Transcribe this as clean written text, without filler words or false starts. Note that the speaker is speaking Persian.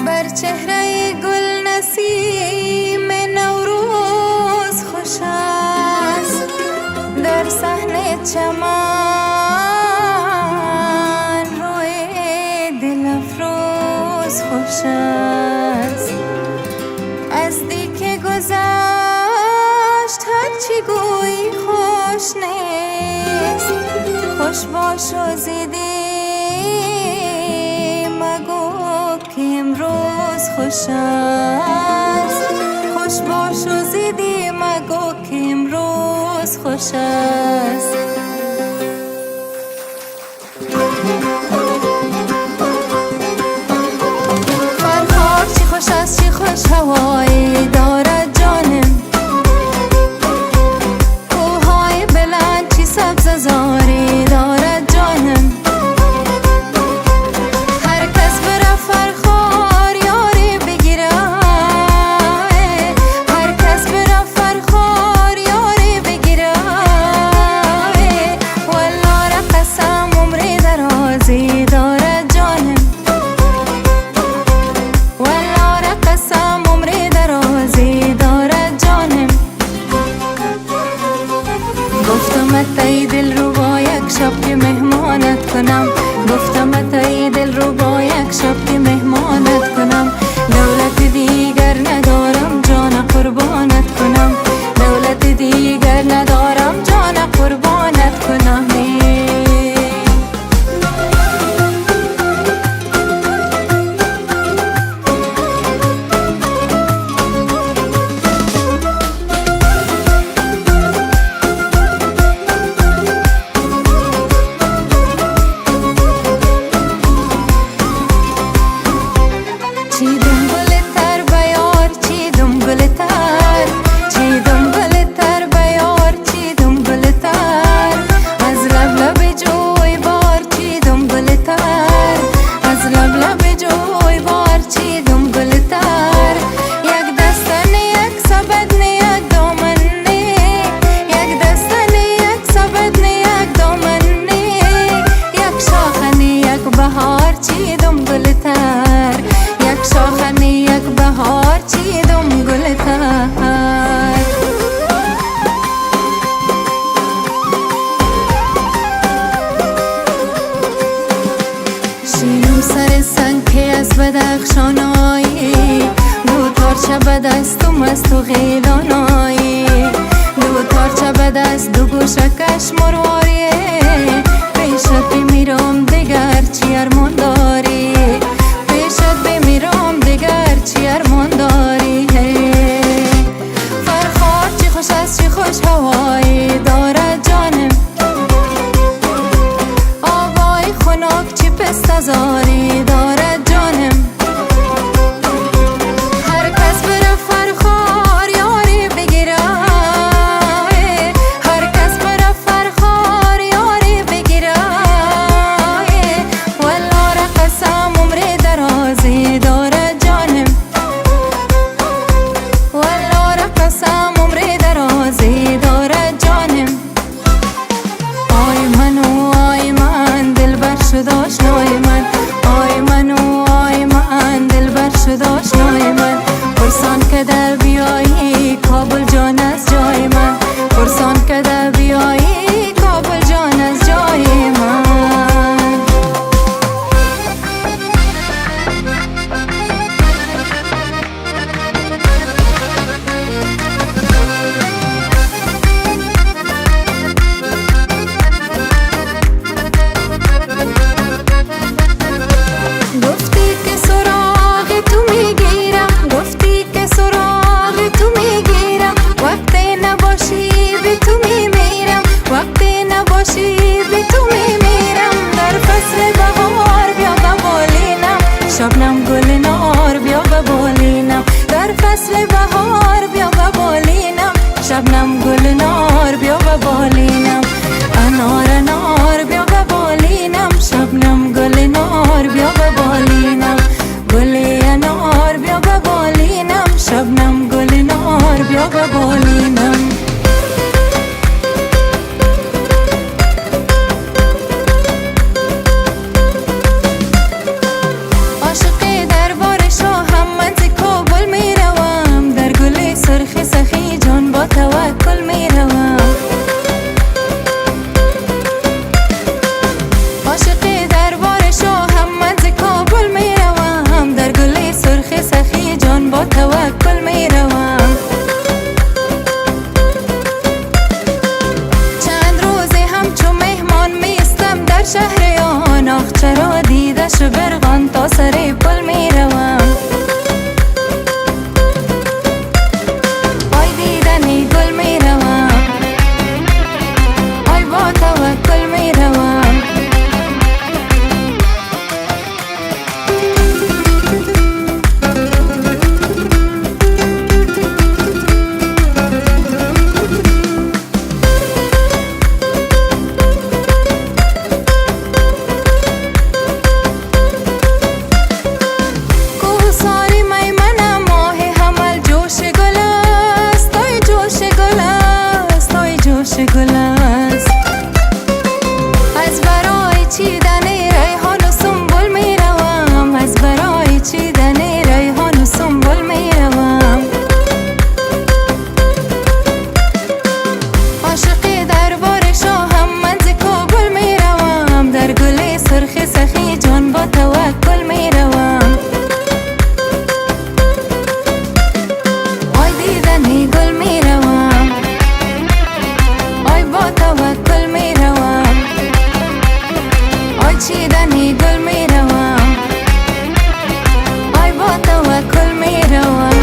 بر چهره گل نسیم نوروز خوش است، در صحن چمن روی دل افروز خوش است. از دی که گذشت هرچی گویی خوش نیست، خوش باش و زیدی مگو که امروز خوش است. خوش باش و زیدی مگو که امروز خوش است. فرهاد چی خوش است، چی خوش هوایی دارد جانم، کوههای بلند چی سبز زاری دارد جانم. هر کس بره فرخار یاری بگیره، هر کس بره فرخار یاری بگیره. والله را قسم عمری درازی دارد جانم، والله را قسم عمری درازی دارد جانم. گفتم ای دل رو با یک شب که مهمانت کنم، گفتم ای دل رو با یک شب که مهمانت کنم. دولت دیگر ندارم جان قربانت کنم، دولت دیگر ندارم جان قربانت کنم. چیدم گلتر بیار چیدم گلتر، چیدم گلتر بیار چیدم گلتر. از لب لب جوی بار چیدم گلتر، از لب لب جوی بار چیدم گلتر. یک دستن یک سبد یک دامن، یک دستن یک سبد یک دامن، یک شاخن یک بهار چیدم گلتر، یک شاخن یک بهار چیدم گلتر. شینم سر سنگ که از بدخشانایی، دو تارچه به دستم از تو غیلانایی، دو تارچه به دست دو گوشه کش مرواری. پیشت بمیرم دگر چی ارمان داری، پیشت بمیرم دگر چی ارمان داری. فرخار چی خوش است، چی خوش هوایی دارد جانم، آوای خنک چی پسته زاری دارد جانم. هر کس بره فرخار یاری بگیره، هر کس بره فرخار یاری بگیره. والله را قسم عمری درازی دارد جانم، والله را قسم عمری درازی دارد جانم. آی منو آی من دلبر شد آشنای من، آی منو آی من دلبر شد آشنای من. پرسان که در بیایی کابل جان از جای من، پرسان که در بیایی کابل جان از جای من. گفتی که سراغ تو میگیرم، گفتی که سراغ تو میگیرم. وقتی نباشی به تو میمیرم، وقتی نباشی به تو میمیرم. در فصل بهار بیا ببالینم، شبنم گل نار بیا ببالینم. در فصل بهار بیا ببالینم، شبنم گل نار بیا ببالینم. انار انار بیا ببالینم، شبنم گل نار بیا ببالینم. گل انار بیا ببالینم، شبنم گل نار بیا ببالینم. چیدنی گل میروم آی با توکل میروم